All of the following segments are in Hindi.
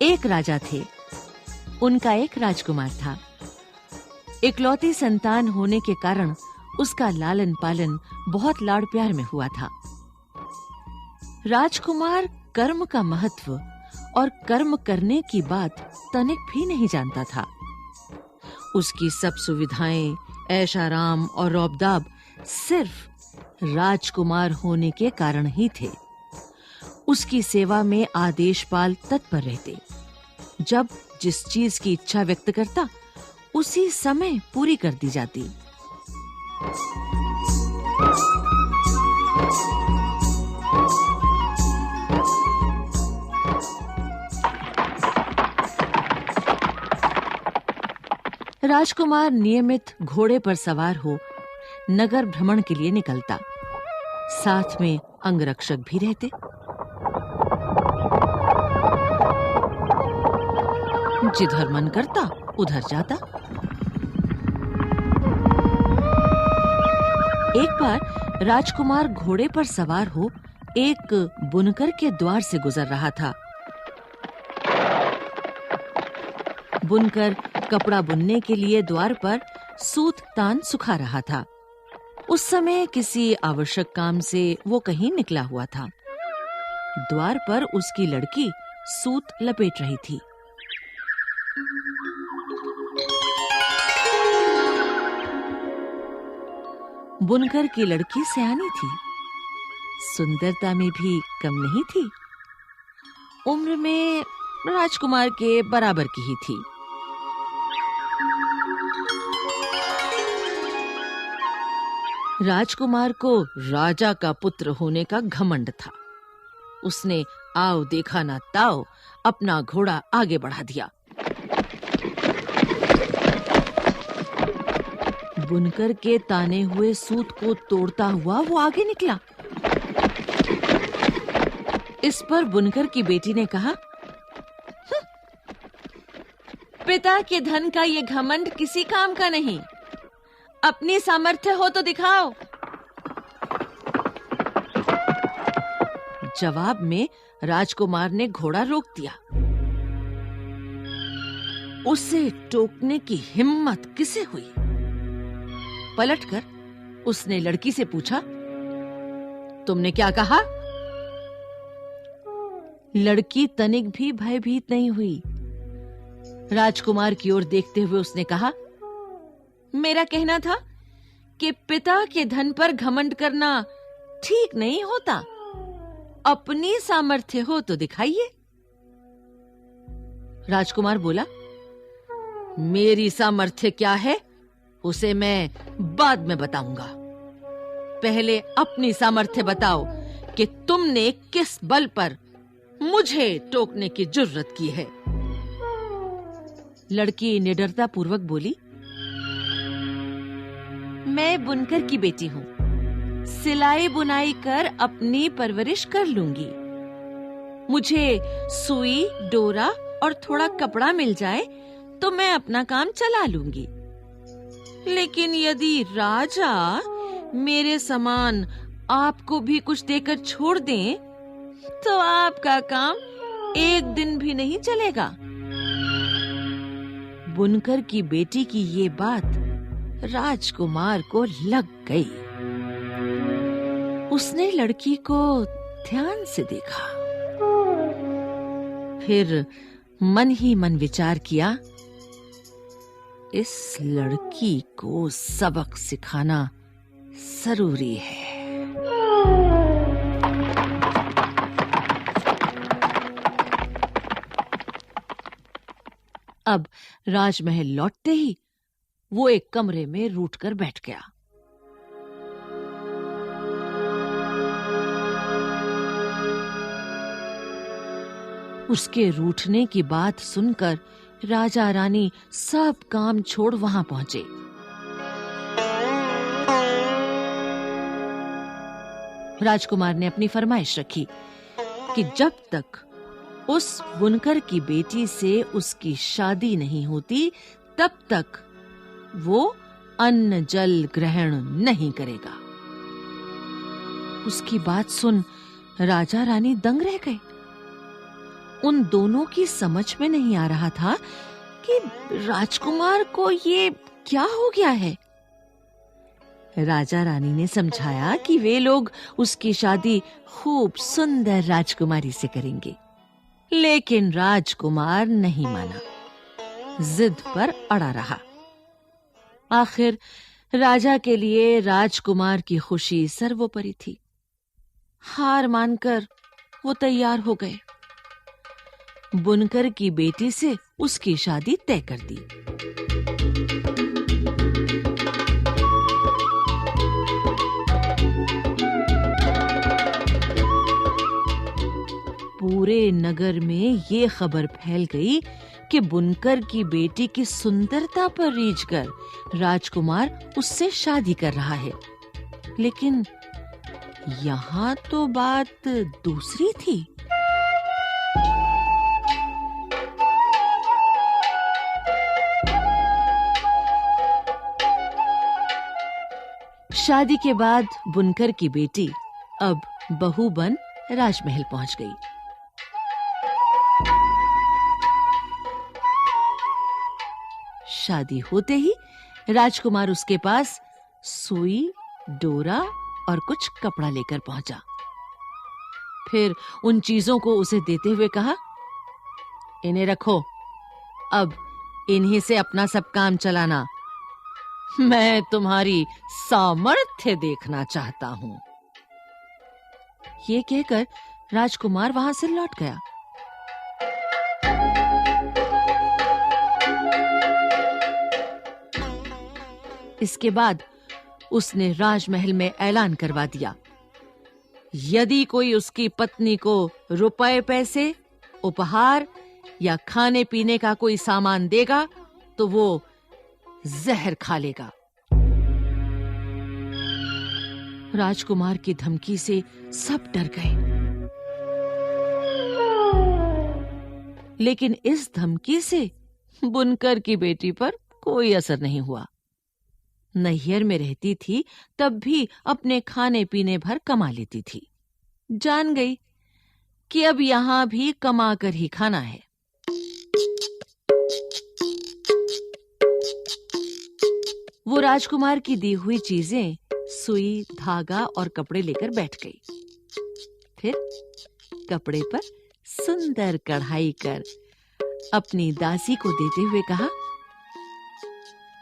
एक राजा थे। उनका एक राजकुमार था। इकलौती संतान होने के कारण उसका लालन पालन बहुत लाड़ प्यार में हुआ था। राजकुमार कर्म का महत्व और कर्म करने की बात तनिक भी नहीं जानता था। उसकी सब सुविधाएं, ऐश-आराम और रौब-दाब सिर्फ राजकुमार होने के कारण ही थे। उसकी सेवा में आदेशपाल तत्पर रहते। जब जिस चीज की इच्छा व्यक्त करता, उसी समय पूरी कर दी जाती। राजकुमार नियमित घोड़े पर सवार हो नगर भ्रमण के लिए निकलता। साथ में अंगरक्षक भी रहते। जिधर मन करता उधर जाता। एक बार राजकुमार घोड़े पर सवार हो एक बुनकर के द्वार से गुजर रहा था। बुनकर कपड़ा बुनने के लिए द्वार पर सूत तान सुखा रहा था। उस समय किसी आवश्यक काम से वो कहीं निकला हुआ था। द्वार पर उसकी लड़की सूत लपेट रही थी। बुनकर की लड़की सयानी थी। सुंदरता में भी कम नहीं थी। उम्र में राजकुमार के बराबर की ही थी। राजकुमार को राजा का पुत्र होने का घमंड था। उसने आओ देखा ना ताओ अपना घोड़ा आगे बढ़ा दिया। बुनकर के ताने हुए सूत को तोड़ता हुआ वो आगे निकला। इस पर बुनकर की बेटी ने कहा, पिता के धन का ये घमंड किसी काम का नहीं। अपनी सामर्थ्य हो तो दिखाओ। जवाब में राजकुमार ने घोड़ा रोक दिया। उसे टोकने की हिम्मत किसे हुई? पलटकर उसने लड़की से पूछा, तुमने क्या कहा? लड़की तनिक भी भयभीत नहीं हुई। राजकुमार की ओर देखते हुए उसने कहा, मेरा कहना था कि पिता के धन पर घमंड करना ठीक नहीं होता। अपनी सामर्थ्य हो तो दिखाइए। राजकुमार बोला, मेरी सामर्थ्य क्या है उसे मैं बाद में बताऊंगा। पहले अपनी सामर्थ्य बताओ कि तुमने किस बल पर मुझे टोकने की जुर्रत की है। लड़की निडरता पूर्वक बोली, मैं बुनकर की बेटी हूं। सिलाई बुनाई कर अपनी परवरिश कर लूंगी। मुझे सुई, डोरा और थोड़ा कपड़ा मिल जाए तो मैं अपना काम चला लूंगी। लेकिन यदि राजा मेरे समान आपको भी कुछ देकर छोड़ दें, तो आपका काम एक दिन भी नहीं चलेगा। बुनकर की बेटी की ये बात राजकुमार को लग गई। उसने लड़की को ध्यान से देखा। फिर मन ही मन विचार किया, इस लड़की को सबक सिखाना जरूरी है। अब राजमहल लौटते ही वो एक कमरे में रूठकर बैठ गया। उसके रूठने की बात सुनकर राजा रानी सब काम छोड़ वहां पहुंचे। राजकुमार ने अपनी फरमाइश रखी कि जब तक उस बुनकर की बेटी से उसकी शादी नहीं होती, तब तक वो अन्न जल ग्रहण नहीं करेगा। उसकी बात सुन राजा रानी दंग रह गए। उन दोनों की समझ में नहीं आ रहा था कि राजकुमार को ये क्या हो गया है। राजा रानी ने समझाया कि वे लोग उसकी शादी खूब सुंदर राजकुमारी से करेंगे, लेकिन राजकुमार नहीं माना, जिद पर अड़ा रहा। आखिर राजा के लिए राजकुमार की खुशी सर्वोपरि थी। हार मानकर वो तैयार हो गए। बुनकर की बेटी से उसकी शादी तय कर दी। पूरे नगर में ये खबर फैल गई कि बुनकर की बेटी की सुंदरता पर रीझकर राजकुमार उससे शादी कर रहा है। लेकिन यहाँ तो बात दूसरी थी। शादी के बाद बुनकर की बेटी अब बहू बन राजमहल पहुंच गई। शादी होते ही राजकुमार उसके पास सुई, डोरा और कुछ कपड़ा लेकर पहुंचा। फिर उन चीजों को उसे देते हुए कहा, इन्हें रखो, अब इन्हीं से अपना सब काम चलाना। मैं तुम्हारी सामर्थ्य देखना चाहता हूं। ये कहकर राजकुमार वहां से लौट गया। इसके बाद उसने राजमहल में ऐलान करवा दिया, यदि कोई उसकी पत्नी को रुपए पैसे, उपहार या खाने पीने का कोई सामान देगा तो वो जहर खा लेगा। राजकुमार की धमकी से सब डर गए, लेकिन इस धमकी से बुनकर की बेटी पर कोई असर नहीं हुआ। नैहर में रहती थी तब भी अपने खाने पीने भर कमा लेती थी। जान गई कि अब यहां भी कमा कर ही खाना है। वो राजकुमार की दी हुई चीजें, सुई, धागा और कपड़े लेकर बैठ गई। फिर कपड़े पर सुंदर कढ़ाई कर अपनी दासी को देते हुए कहा,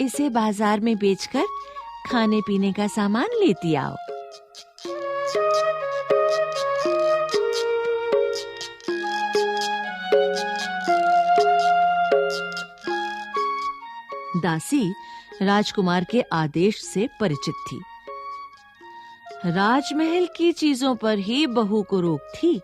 इसे बाजार में बेचकर खाने पीने का सामान लेती आओ। दासी राजकुमार के आदेश से परिचित थी। राजमहल की चीजों पर ही बहू को रोक थी,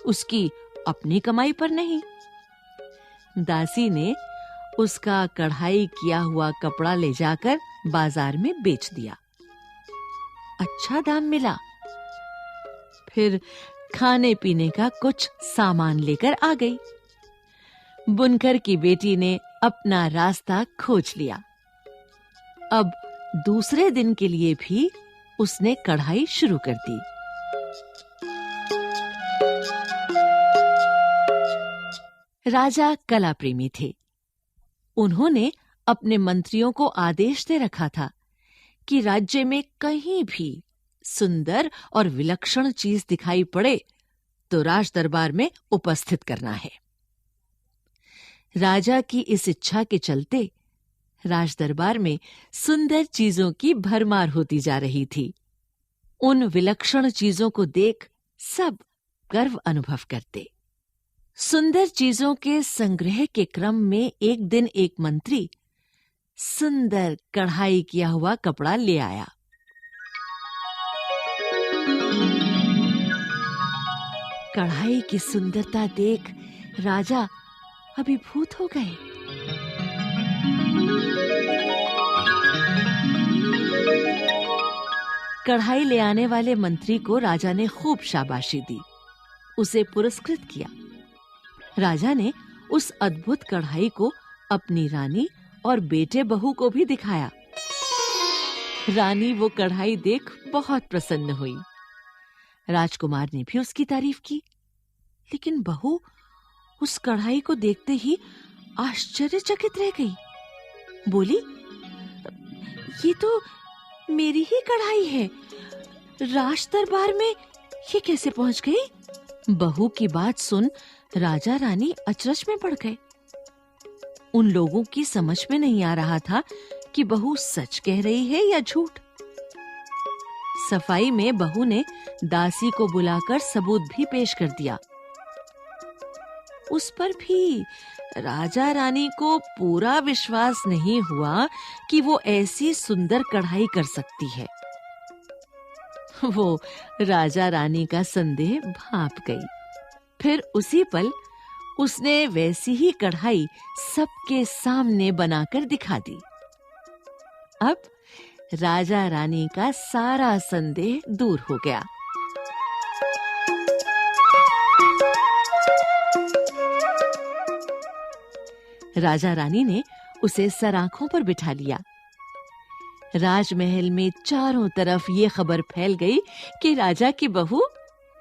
उसकी अपनी कमाई पर नहीं। दासी ने उसका कढ़ाई किया हुआ कपड़ा ले जाकर बाजार में बेच दिया। अच्छा दाम मिला। फिर खाने पीने का कुछ सामान लेकर आ गई। बुनकर की बेटी ने अपना रास्ता खोज लिया। अब दूसरे दिन के लिए भी उसने कढ़ाई शुरू कर दी। राजा कला प्रेमी थे। उन्होंने अपने मंत्रियों को आदेश दे रखा था कि राज्य में कहीं भी सुंदर और विलक्षण चीज दिखाई पड़े तो राज दरबार में उपस्थित करना है। राजा की इस इच्छा के चलते राज दरबार में सुंदर चीजों की भरमार होती जा रही थी। उन विलक्षण चीजों को देख सब गर्व अनुभव करते। सुंदर चीजों के संग्रह के क्रम में एक दिन एक मंत्री सुंदर कढ़ाई किया हुआ कपड़ा ले आया। कढ़ाई की सुंदरता देख राजा अभिभूत हो गए। कढ़ाई ले आने वाले मंत्री को राजा ने खूब शाबाशी दी, उसे पुरस्कृत किया। राजा ने उस अद्भुत कढ़ाई को अपनी रानी और बेटे बहू को भी दिखाया। रानी वो कढ़ाई देख बहुत प्रसन्न हुई। राजकुमार ने भी उसकी तारीफ की, लेकिन बहू उस कढ़ाई को देखते ही आश्चर्यचकित रह गई। बोली, ये तो मेरी ही कढ़ाई है। राज दरबार में ये कैसे पहुंच गई? बहू की बात सुन राजा रानी अचरज में पड़ गए। उन लोगों की समझ में नहीं आ रहा था कि बहू सच कह रही है या झूठ। सफाई में बहू ने दासी को बुलाकर सबूत भी पेश कर दिया। उस पर भी राजा रानी को पूरा विश्वास नहीं हुआ कि वो ऐसी सुंदर कढ़ाई कर सकती है। वो राजा रानी का संदेह भांप गई। फिर उसी पल उसने वैसी ही कढ़ाई सबके सामने बनाकर दिखा दी। अब राजा रानी का सारा संदेह दूर हो गया। राजा रानी ने उसे सराखों पर बिठा लिया। राजमहल में चारों तरफ ये खबर फैल गई कि राजा की बहू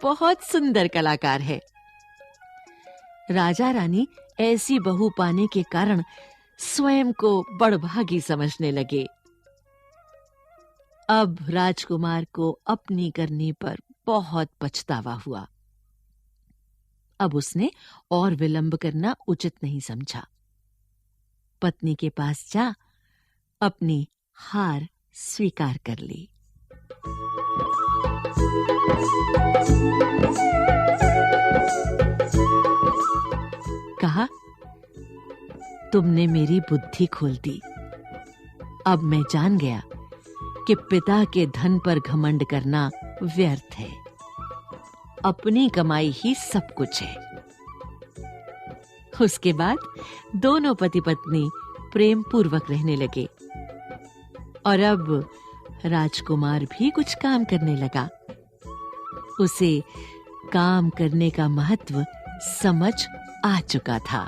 बहुत सुंदर कलाकार है। राजा रानी ऐसी बहू पाने के कारण स्वयं को बड़भागी समझने लगे। अब राजकुमार को अपनी करनी पर बहुत पछतावा हुआ। अब उसने और विलंब करना उचित नहीं समझा। पत्नी के पास जा अपनी हार स्वीकार कर ली। कहा, तुमने मेरी बुद्धि खोल दी। अब मैं जान गया कि पिता के धन पर घमंड करना व्यर्थ है। अपनी कमाई ही सब कुछ है। उसके बाद दोनों पति पत्नी प्रेम पूर्वक रहने लगे और अब राजकुमार भी कुछ काम करने लगा। उसे काम करने का महत्व समझ आ चुका था।